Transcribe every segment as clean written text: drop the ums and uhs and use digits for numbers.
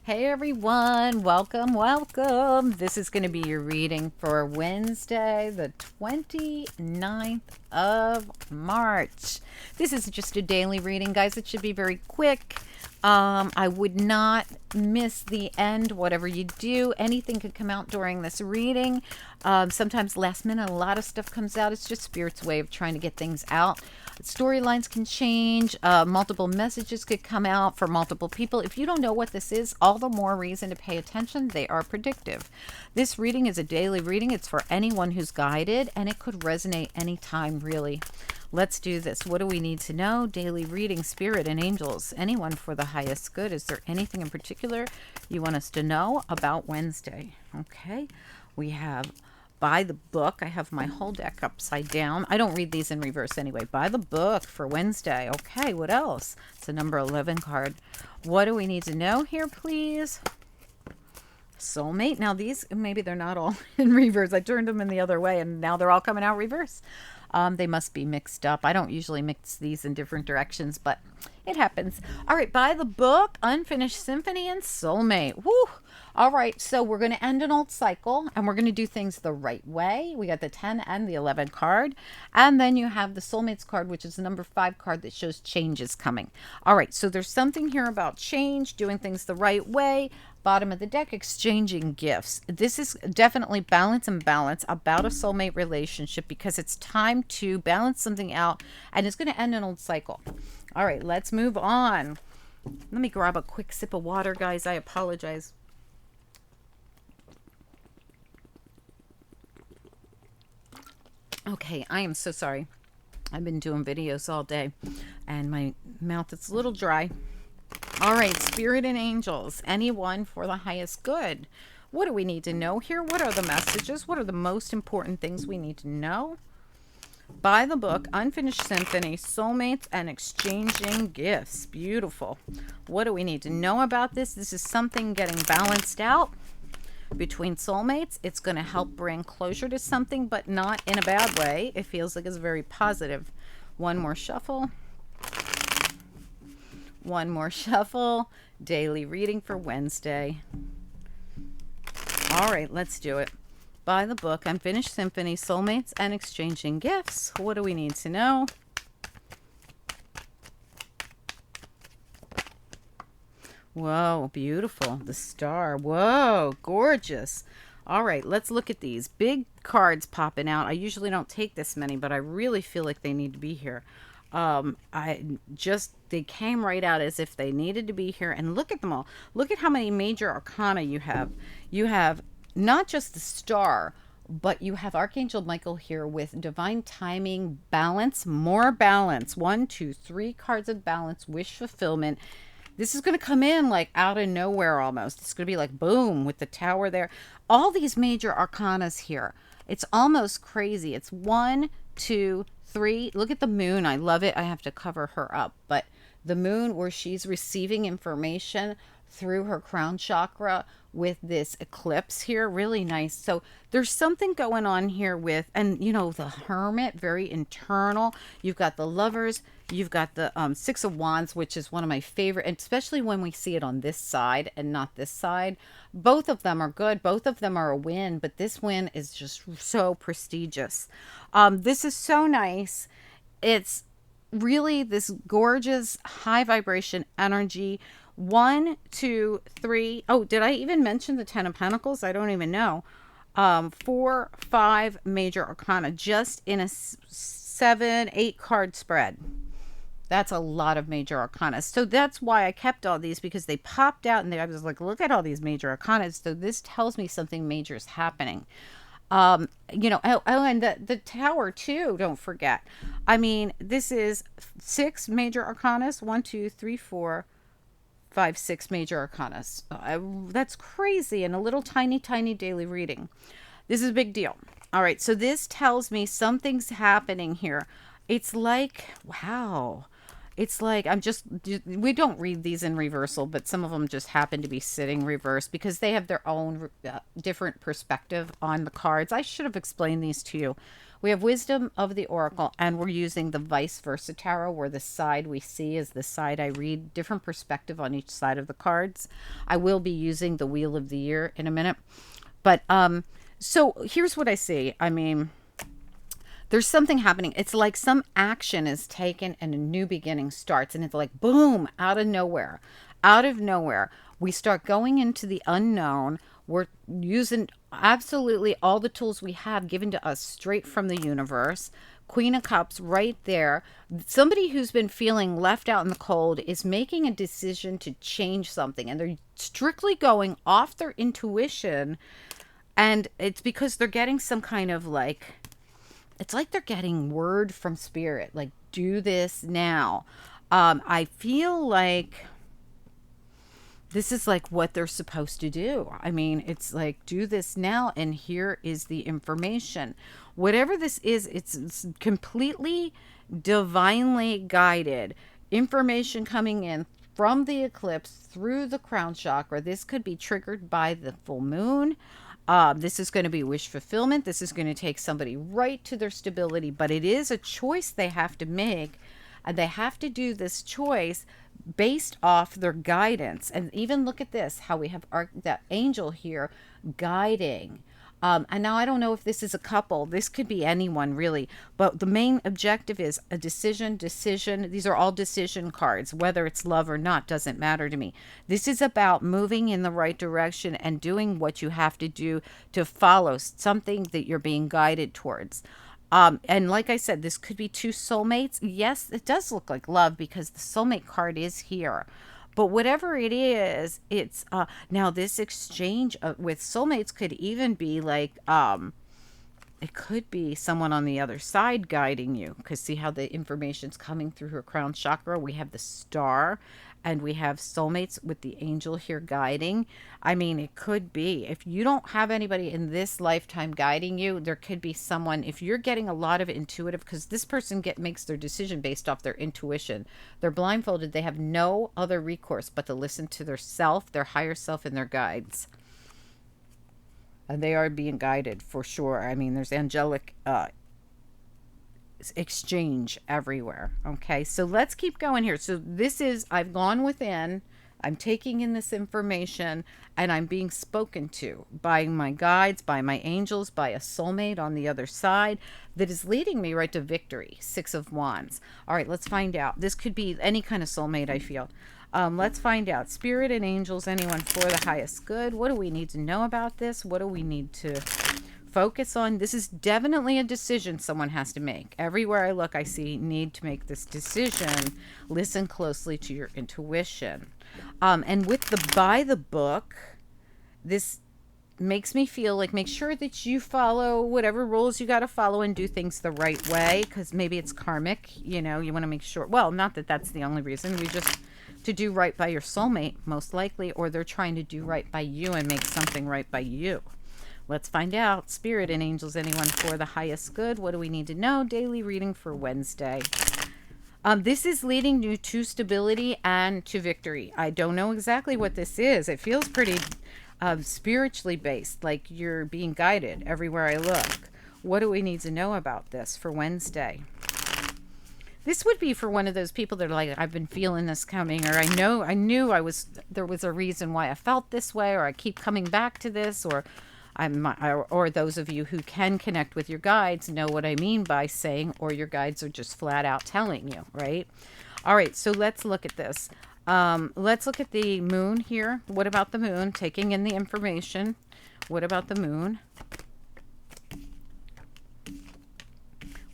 Hey everyone, welcome, welcome. This is going to be your reading for Wednesday, the 29th of March. This is just a daily reading, guys. It should be very quick. I would not miss the end, whatever you do. Anything could come out during this reading. Sometimes last minute, a lot of stuff comes out. It's just Spirit's way of trying to get things out. Storylines can change. Multiple messages could come out for multiple people. If you don't know what this is, all the more reason to pay attention. They are predictive. This reading is a daily reading. It's for anyone who's guided, and it could resonate anytime, really. Let's do this. What do we need to know? Daily reading, spirit and angels. Anyone for the highest good. Is there anything in particular you want us to know about Wednesday? Okay. We have by the book. I have my whole deck upside down. I don't read these in reverse anyway. By the book for Wednesday. Okay. What else? It's a number 11 card. What do we need to know here, please? Soulmate. Now these, maybe they're not all in reverse. I turned them in the other way and now they're all coming out reverse. They must be mixed up. I don't usually mix these in different directions, but it happens. All right, by the book, Unfinished Symphony and Soulmate. Woo! All right, so we're going to end an old cycle, and we're going to do things the right way. We got the 10 and the 11 card, and then you have the Soulmates card, which is the number 5 card that shows changes coming. All right, so there's something here about change, doing things the right way. Bottom of the deck, exchanging gifts. This is definitely balance and balance about a soulmate relationship because it's time to balance something out and it's going to end an old cycle. All right, let's move on. Let me grab a quick sip of water, guys. I apologize. Okay, I am so sorry. I've been doing videos all day and my mouth is a little dry. All right, spirit and angels, anyone for the highest good. What do we need to know here? What are the messages? What are the most important things we need to know? By the book, Unfinished Symphony, Soulmates, and Exchanging Gifts. Beautiful. What do we need to know about this? This is something getting balanced out between soulmates. It's going to help bring closure to something, but not in a bad way. It feels like it's very positive. One more shuffle. One more shuffle. Daily reading for Wednesday. All right, let's do it. By the book, Unfinished Symphony, Soulmates, and Exchanging Gifts. What do we need to know? Whoa, beautiful. The star. Whoa, gorgeous. All right, let's look at these. Big cards popping out. I usually don't take this many, but I really feel like they need to be here. They came right out as if they needed to be here. And look at them all. Look at how many major arcana you have. You have not just the star, but you have Archangel Michael here with divine timing, balance, more balance. 1, 2, 3 cards of balance, wish fulfillment. This is going to come in like out of nowhere almost. It's going to be like boom with the tower there. All these major arcanas here. It's almost crazy. It's 1, 2, 3. Look at the moon. I love it. I have to cover her up. But the moon where she's receiving information through her crown chakra with this eclipse here. Really nice. So there's something going on here with, and you know, the hermit, very internal. You've got the lovers. You've got the 6 of Wands, which is one of my favorite, and especially when we see it on this side and not this side. Both of them are good. Both of them are a win, but this win is just so prestigious. This is so nice. It's really this gorgeous high vibration energy. 1, 2, 3. Oh, did I even mention the 10 of Pentacles? I don't even know. 4, 5 major arcana just in a 7, 8 card spread. That's a lot of major arcana. So that's why I kept all these, because they popped out and I was like, look at all these major arcana. So this tells me something major is happening. You know, and the tower too, don't forget. I mean, this is 6 major arcanas. 1, 2, 3, 4, 5, 6 major arcanas. That's crazy. And a little tiny daily reading. This is a big deal. All right. So this tells me something's happening here. It's like, wow. It's like we don't read these in reversal, but some of them just happen to be sitting reversed because they have their own different perspective on the cards. I should have explained these to you We have wisdom of the oracle, and we're using the vice versa tarot, where the side we see is the side I read, different perspective on each side of the cards. I will be using the wheel of the year in a minute. But so here's what I see. I mean, there's something happening. It's like some action is taken and a new beginning starts, and it's like boom, out of nowhere. Out of nowhere, we start going into the unknown. We're using absolutely all the tools we have given to us straight from the universe. Queen of Cups right there. Somebody who's been feeling left out in the cold is making a decision to change something, and they're strictly going off their intuition. And it's because they're getting some kind of like, it's like they're getting word from spirit, like, do this now. I feel like this is like what they're supposed to do. I mean, it's like, do this now, and here is the information. Whatever this is, it's completely divinely guided information coming in from the eclipse through the crown chakra. This could be triggered by the full moon. This is going to be wish fulfillment. This is going to take somebody right to their stability, but it is a choice they have to make, and they have to do this choice based off their guidance. And even look at this, how we have that angel here guiding. And now I don't know if this is a couple. This could be anyone really. But the main objective is a decision. These are all decision cards. Whether it's love or not doesn't matter to me. This is about moving in the right direction and doing what you have to do to follow something that you're being guided towards. And like I said, this could be two soulmates. Yes, it does look like love because the soulmate card is here. But whatever it is, it's now this exchange with soulmates could even be like it could be someone on the other side guiding you, because see how the information's coming through her crown chakra. We have the star, and we have soulmates with the angel here guiding. I mean, it could be, if you don't have anybody in this lifetime guiding you, there could be someone, if you're getting a lot of intuitive, because this person makes their decision based off their intuition. They're blindfolded. They have no other recourse but to listen to their self, their higher self, and their guides. And they are being guided for sure. I mean, there's angelic exchange everywhere. Okay, so let's keep going here. So this is, I've gone within, I'm taking in this information, and I'm being spoken to by my guides, by my angels, by a soulmate on the other side that is leading me right to victory. 6 of Wands. All right, let's find out. This could be any kind of soulmate, I feel. Let's find out. Spirit and angels, anyone for the highest good. What do we need to know about this? What do we need to focus on? This is definitely a decision someone has to make. Everywhere I look, I see need to make this decision. Listen closely to your intuition. And with the by the book, this makes me feel like, make sure that you follow whatever rules you got to follow and do things the right way, because maybe it's karmic. You know, you want to make sure, well, not that that's the only reason. You just to do right by your soulmate, most likely, or they're trying to do right by you and make something right by you. Let's find out. Spirit and angels, anyone for the highest good. What do we need to know? Daily reading for Wednesday. This is leading you to stability and to victory. I don't know exactly what this is. It feels pretty spiritually based, like you're being guided everywhere I look. What do we need to know about this for Wednesday? This would be for one of those people that are like, I've been feeling this coming, or I knew there was a reason why I felt this way, or I keep coming back to this, or or those of you who can connect with your guides know what I mean by saying, or your guides are just flat out telling you, right? All right, so let's look at this. Let's look at the moon here. What about the moon? Taking in the information. What about the moon?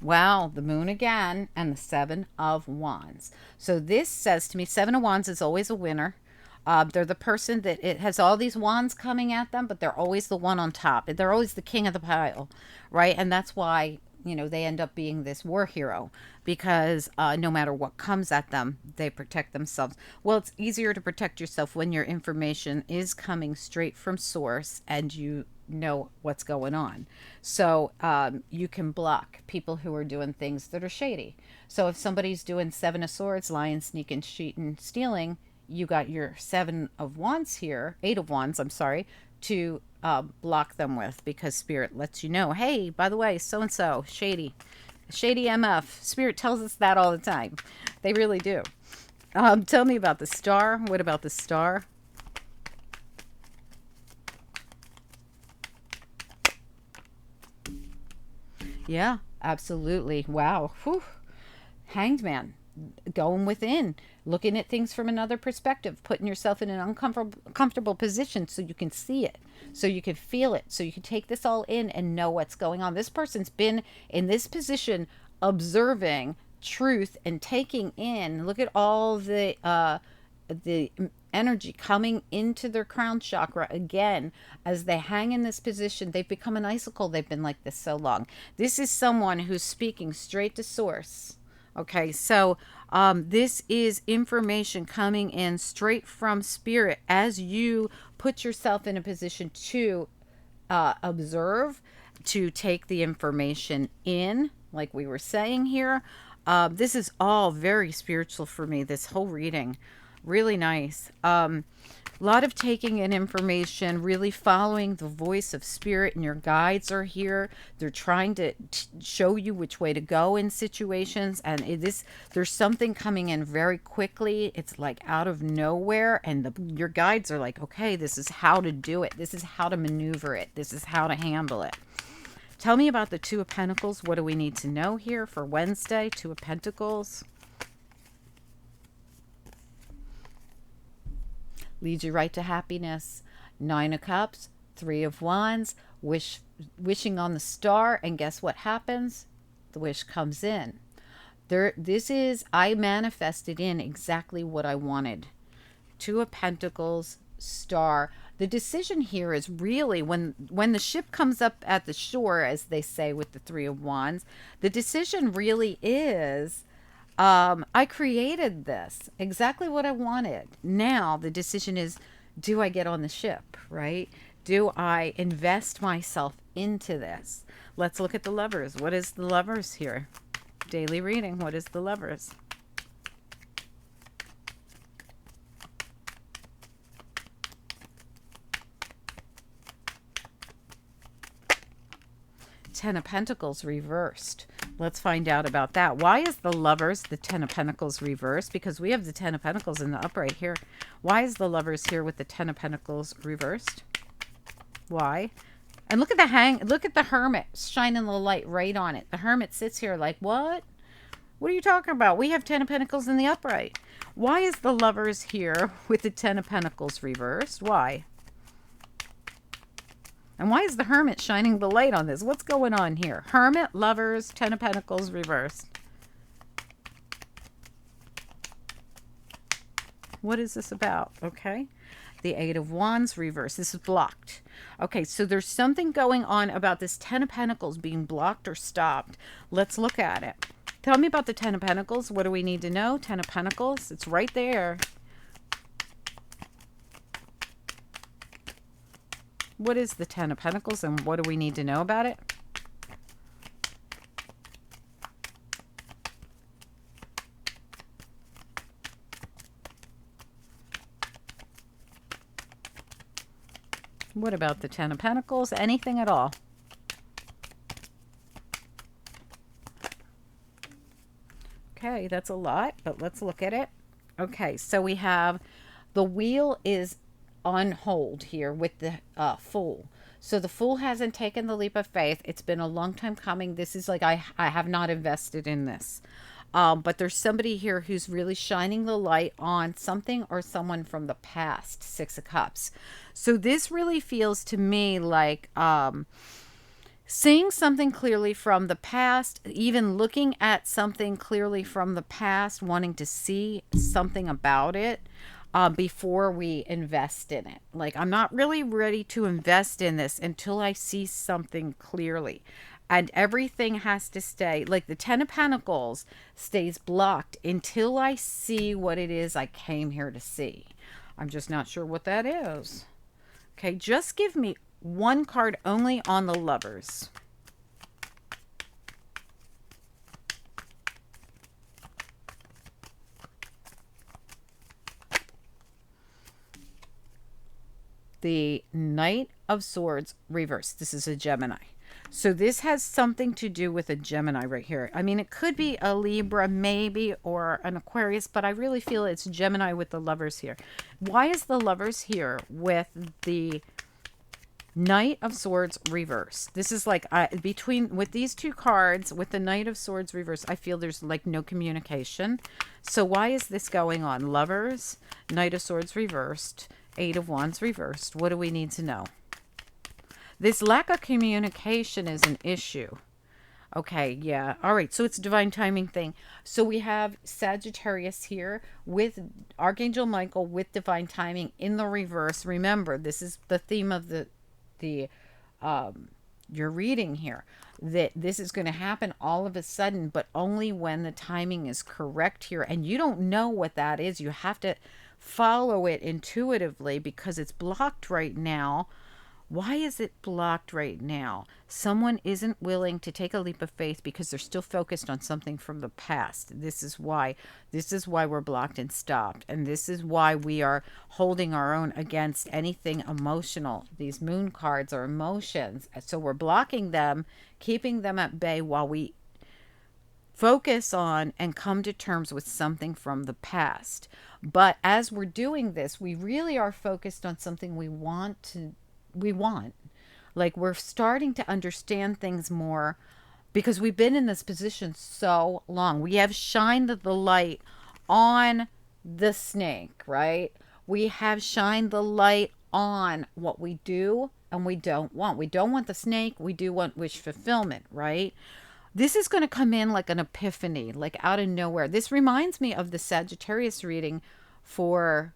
Wow, the moon again, and the 7 of Wands. So this says to me, 7 of Wands is always a winner. They're the person that it has all these wands coming at them, but they're always the one on top. They're always the king of the pile, right? And that's why, you know, they end up being this war hero, because no matter what comes at them, they protect themselves. Well, it's easier to protect yourself when your information is coming straight from source and you know what's going on. So you can block people who are doing things that are shady. So if somebody's doing 7 of Swords, lying, sneaking, cheating, stealing, you got your 7 of Wands here, 8 of Wands, I'm sorry, to block them with, because Spirit lets you know, hey, by the way, so and so shady, shady MF. Spirit tells us that all the time. They really do. Tell me about the star. What about the star? Yeah, absolutely. Wow. Whew. Hanged man, going within, looking at things from another perspective, putting yourself in an uncomfortable position so you can see it, so you can feel it, so you can take this all in and know what's going on. This person's been in this position, observing truth and taking in. Look at all the energy coming into their crown chakra again as they hang in this position. They've become an icicle. They've been like this so long. This is someone who's speaking straight to source. Okay, so this is information coming in straight from Spirit as you put yourself in a position to observe, to take the information in, like we were saying here. This is all very spiritual for me, this whole reading. Really nice. A lot of taking in information, really following the voice of Spirit, and your guides are here. They're trying to show you which way to go in situations, and there's something coming in very quickly. It's like out of nowhere, and your guides are like, okay, this is how to do it. This is how to maneuver it. This is how to handle it. Tell me about the Two of Pentacles. What do we need to know here for Wednesday? Two of Pentacles. Leads you right to happiness. Nine of Cups, Three of Wands, wishing on the star, and guess what happens? The wish comes in. I manifested in exactly what I wanted. Two of Pentacles, star. The decision here is really when the ship comes up at the shore, as they say with the Three of Wands, the decision really is, I created this, exactly what I wanted. Now the decision is, do I get on the ship, right? Do I invest myself into this? Let's look at the Lovers. What is the Lovers here? Daily reading. What is the Lovers? Ten of Pentacles reversed. Let's find out about that. Why is the Lovers, the Ten of Pentacles reversed? Because we have the Ten of Pentacles in the upright here. Why is the Lovers here with the Ten of Pentacles reversed? Why? And look at the Hermit shining the light right on it. The Hermit sits here like, what? What are you talking about? We have Ten of Pentacles in the upright. Why is the Lovers here with the Ten of Pentacles reversed? Why? And why is the Hermit shining the light on this? What's going on here? Hermit, Lovers, Ten of Pentacles reversed. What is this about? Okay. The Eight of Wands reversed. This is blocked. Okay, so there's something going on about this Ten of Pentacles being blocked or stopped. Let's look at it. Tell me about the Ten of Pentacles. What do we need to know? Ten of Pentacles. It's right there. What is the Ten of Pentacles, and what do we need to know about it? What about the Ten of Pentacles? Anything at all? Okay, that's a lot, but let's look at it. Okay, so we have the Wheel is on hold here with the Fool. So the Fool hasn't taken the leap of faith. It's been a long time coming. This is like, I have not invested in this. But there's somebody here who's really shining the light on something or someone from the past. Six of Cups. So this really feels to me like seeing something clearly from the past, even looking at something clearly from the past, wanting to see something about it. Before we invest in it. Like, I'm not really ready to invest in this until I see something clearly. And everything has to stay, like the Ten of Pentacles stays blocked until I see what it is I came here to see. I'm just not sure what that is. Okay, just give me one card only on the Lovers. The Knight of Swords reversed. This is a Gemini. So this has something to do with a Gemini right here. I mean, it could be a Libra maybe, or an Aquarius, but I really feel it's Gemini with the Lovers here. Why is the Lovers here with the Knight of Swords reverse? This is like, between with these two cards, with the Knight of Swords reverse, I feel there's like no communication. So why is this going on? Lovers, Knight of Swords reversed, Eight of Wands reversed. What do we need to know? This lack of communication is an issue. Okay, yeah. All right, so it's a divine timing thing. So we have Sagittarius here with Archangel Michael with divine timing in the reverse. Remember, this is the theme of the your reading here, that this is going to happen all of a sudden, but only when the timing is correct here. And you don't know what that is. You have to follow it intuitively because it's blocked right now. Why is it blocked right now? Someone isn't willing to take a leap of faith because they're still focused on something from the past. This is why we're blocked and stopped. And this is why we are holding our own against anything emotional. These moon cards are emotions. So we're blocking them, keeping them at bay while we focus on and come to terms with something from the past. But as we're doing this, we really are focused on something we want. Like, we're starting to understand things more because we've been in this position so long. We have shined the light on the snake, right? We have shined the light on what we do and we don't want. We don't want the snake. We do want wish fulfillment, right? This is going to come in like an epiphany, like out of nowhere. This reminds me of the Sagittarius reading for...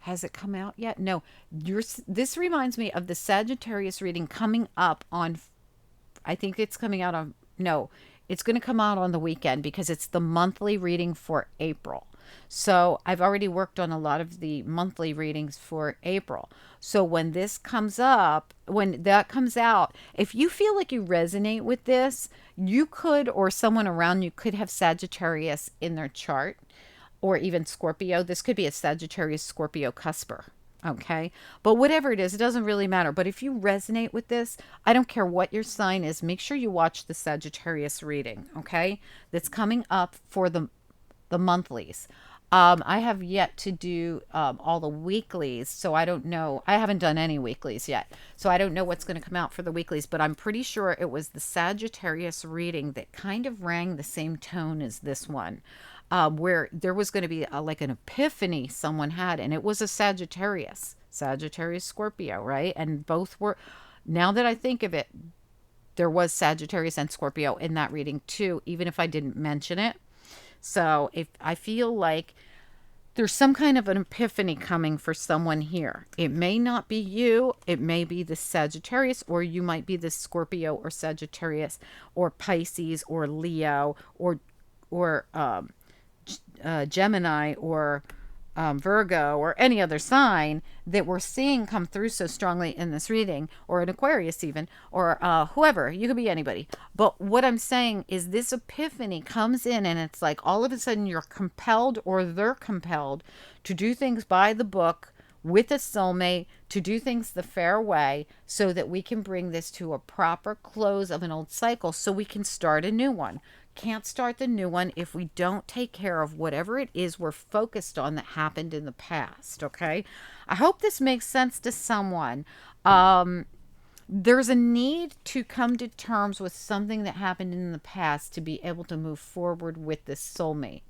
Has it come out yet? No. This reminds me of the Sagittarius reading coming up on, I think it's coming out on, no, it's going to come out on the weekend because it's the monthly reading for April. So I've already worked on a lot of the monthly readings for April. So when this comes up, when that comes out, if you feel like you resonate with this, you could, or someone around you could have Sagittarius in their chart. Or even Scorpio. This could be a Sagittarius Scorpio cusper. Okay. But whatever it is, it doesn't really matter. But if you resonate with this, I don't care what your sign is, make sure you watch the Sagittarius reading. Okay. That's coming up for the monthlies. I have yet to do all the weeklies, so I don't know. I haven't done any weeklies yet, so I don't know what's going to come out for the weeklies, but I'm pretty sure it was the Sagittarius reading that kind of rang the same tone as this one, where there was going to be like an epiphany someone had, and it was a Sagittarius Scorpio, right? And both were, now that I think of it, there was Sagittarius and Scorpio in that reading too, even if I didn't mention it. So if I feel like there's some kind of an epiphany coming for someone here, it may not be you, it may be the Sagittarius, or you might be the Scorpio or Sagittarius or Pisces or Leo or Gemini or Virgo or any other sign that we're seeing come through so strongly in this reading, or an Aquarius even, or whoever. You could be anybody. But what I'm saying is this epiphany comes in and it's like all of a sudden you're compelled, or they're compelled, to do things by the book with a soulmate, to do things the fair way, so that we can bring this to a proper close of an old cycle so we can start a new one. Can't start the new one if we don't take care of whatever it is we're focused on that happened in the past. Okay, I hope this makes sense to someone. There's a need to come to terms with something that happened in the past to be able to move forward with this soulmate,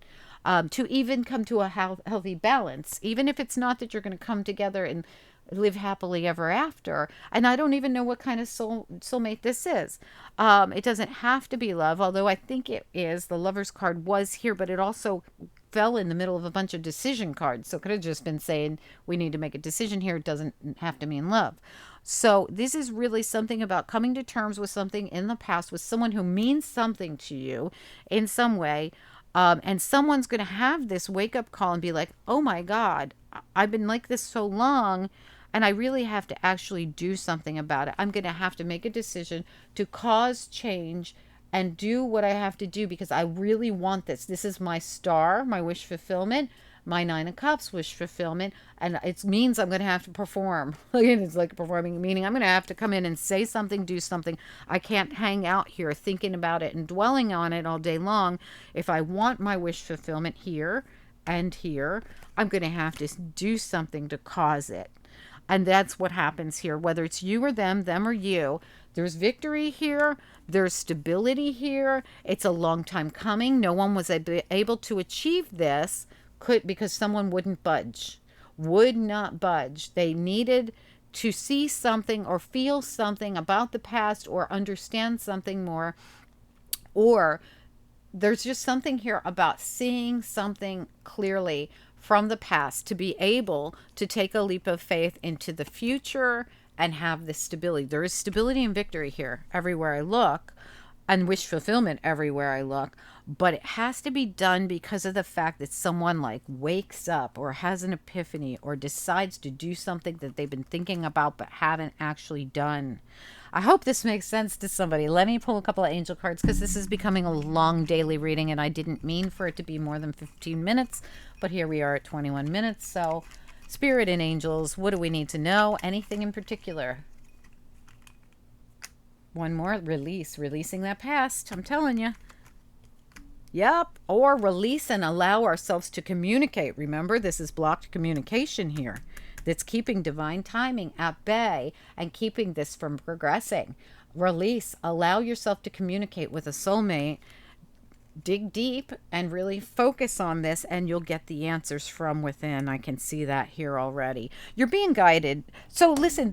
to even come to a healthy balance, even if it's not that you're going to come together and live happily ever after. And I don't even know what kind of soulmate this is. It doesn't have to be love, although I think it is. The Lover's card was here, but it also fell in the middle of a bunch of decision cards. So it could have just been saying we need to make a decision here. It doesn't have to mean love. So this is really something about coming to terms with something in the past, with someone who means something to you in some way. And someone's going to have this wake up call and be like, oh my God, I've been like this so long, and I really have to actually do something about it. I'm going to have to make a decision to cause change and do what I have to do because I really want this. This is my star, my wish fulfillment. my Nine of Cups, wish fulfillment, and it means I'm going to have to perform. It's like performing, meaning I'm going to have to come in and say something, do something. I can't hang out here thinking about it and dwelling on it all day long. If I want my wish fulfillment here and here, I'm going to have to do something to cause it. And that's what happens here, whether it's you or them or you. There's victory here. There's stability here. It's a long time coming. No one was able to achieve this because someone wouldn't budge, would not budge. They needed to see something or feel something about the past or understand something more, or there's just something here about seeing something clearly from the past to be able to take a leap of faith into the future and have this stability. There is stability and victory here everywhere I look, and wish fulfillment everywhere I look, but it has to be done because of the fact that someone like wakes up or has an epiphany or decides to do something that they've been thinking about but haven't actually done. I hope this makes sense to somebody. Let me pull a couple of angel cards because this is becoming a long daily reading and I didn't mean for it to be more than 15 minutes, but here we are at 21 minutes. So Spirit and angels, what do we need to know? Anything in particular? One more, releasing that past. I'm telling you. Yep. Or release and allow ourselves to communicate. Remember, this is blocked communication here that's keeping divine timing at bay and keeping this from progressing. Release. Allow yourself to communicate with a soulmate. Dig deep and really focus on this and you'll get the answers from within. I can see that here already. You're being guided. So listen,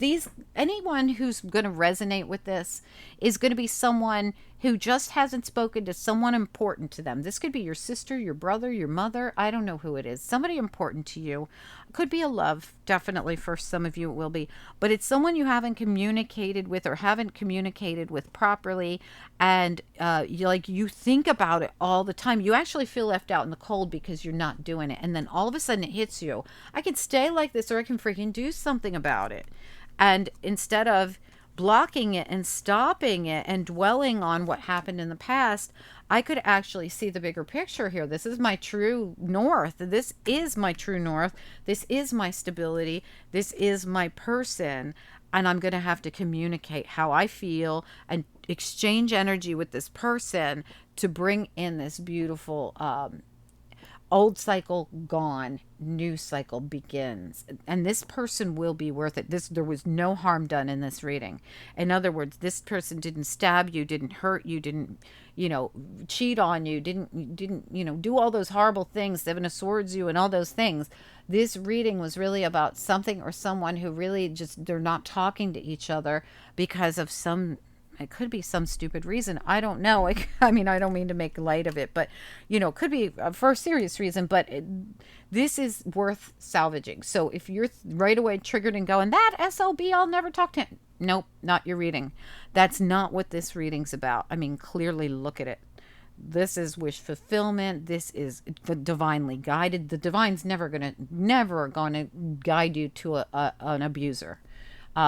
anyone who's going to resonate with this is going to be someone who just hasn't spoken to someone important to them. This could be your sister, your brother, your mother. I don't know who it is. Somebody important to you. Could be a love, definitely for some of you it will be. But it's someone you haven't communicated with or haven't communicated with properly. And you think about it all the time. You actually feel left out in the cold because you're not doing it. And then all of a sudden it hits you. I can stay like this or I can freaking do something about it. And instead of blocking it and stopping it and dwelling on what happened in the past, I could actually see the bigger picture here. This is my true north. This is my true north. This is my stability. This is my person. And I'm going to have to communicate how I feel and exchange energy with this person to bring in this beautiful old cycle gone, new cycle begins. And this person will be worth it. There was no harm done in this reading. In other words, this person didn't stab you, didn't hurt you, didn't, cheat on you, didn't, do all those horrible things, Seven of Swords you and all those things. This reading was really about something or someone who really just, they're not talking to each other because of it could be some stupid reason. I don't know. I mean, I don't mean to make light of it, but, it could be for a serious reason, but this is worth salvaging. So if you're right away triggered and going, that SLB, I'll never talk to him. Nope, not your reading. That's not what this reading's about. I mean, clearly look at it. This is wish fulfillment. This is the divinely guided. The divine's never going to guide you to an abuser.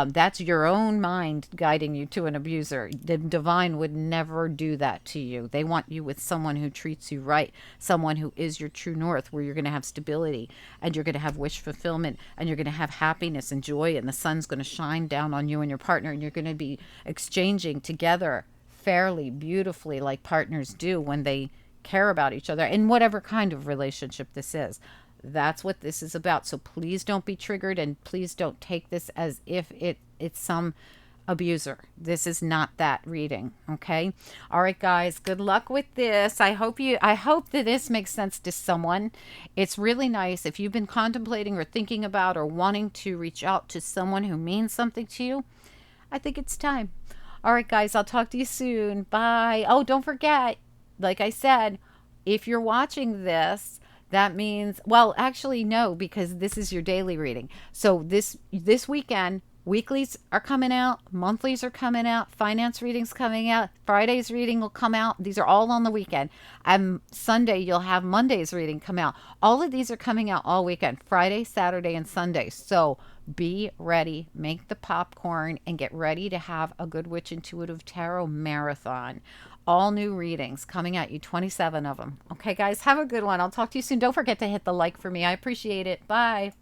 That's your own mind guiding you to an abuser. The divine would never do that to you. They want you with someone who treats you right, someone who is your true north, where you're going to have stability and you're going to have wish fulfillment and you're going to have happiness and joy, and the sun's going to shine down on you and your partner, and you're going to be exchanging together fairly, beautifully, like partners do when they care about each other in whatever kind of relationship this is. That's what this is about. So please don't be triggered, and please don't take this as if it's some abuser. This is not that reading. Okay. All right, guys, good luck with this. I hope that this makes sense to someone. It's really nice if you've been contemplating or thinking about or wanting to reach out to someone who means something to you. I think it's time. All right, guys, I'll talk to you soon. Bye. Oh, don't forget, like I said, if you're watching this, that means, well, actually, no, because this is your daily reading. So this weekend, weeklies are coming out, monthlies are coming out, finance readings coming out, Friday's reading will come out. These are all on the weekend. Sunday, you'll have Monday's reading come out. All of these are coming out all weekend, Friday, Saturday, and Sunday. So be ready, make the popcorn, and get ready to have a Good Witch Intuitive Tarot marathon. All new readings coming at you, 27 of them. Okay, guys, have a good one. I'll talk to you soon. Don't forget to hit the like for me. I appreciate it. Bye.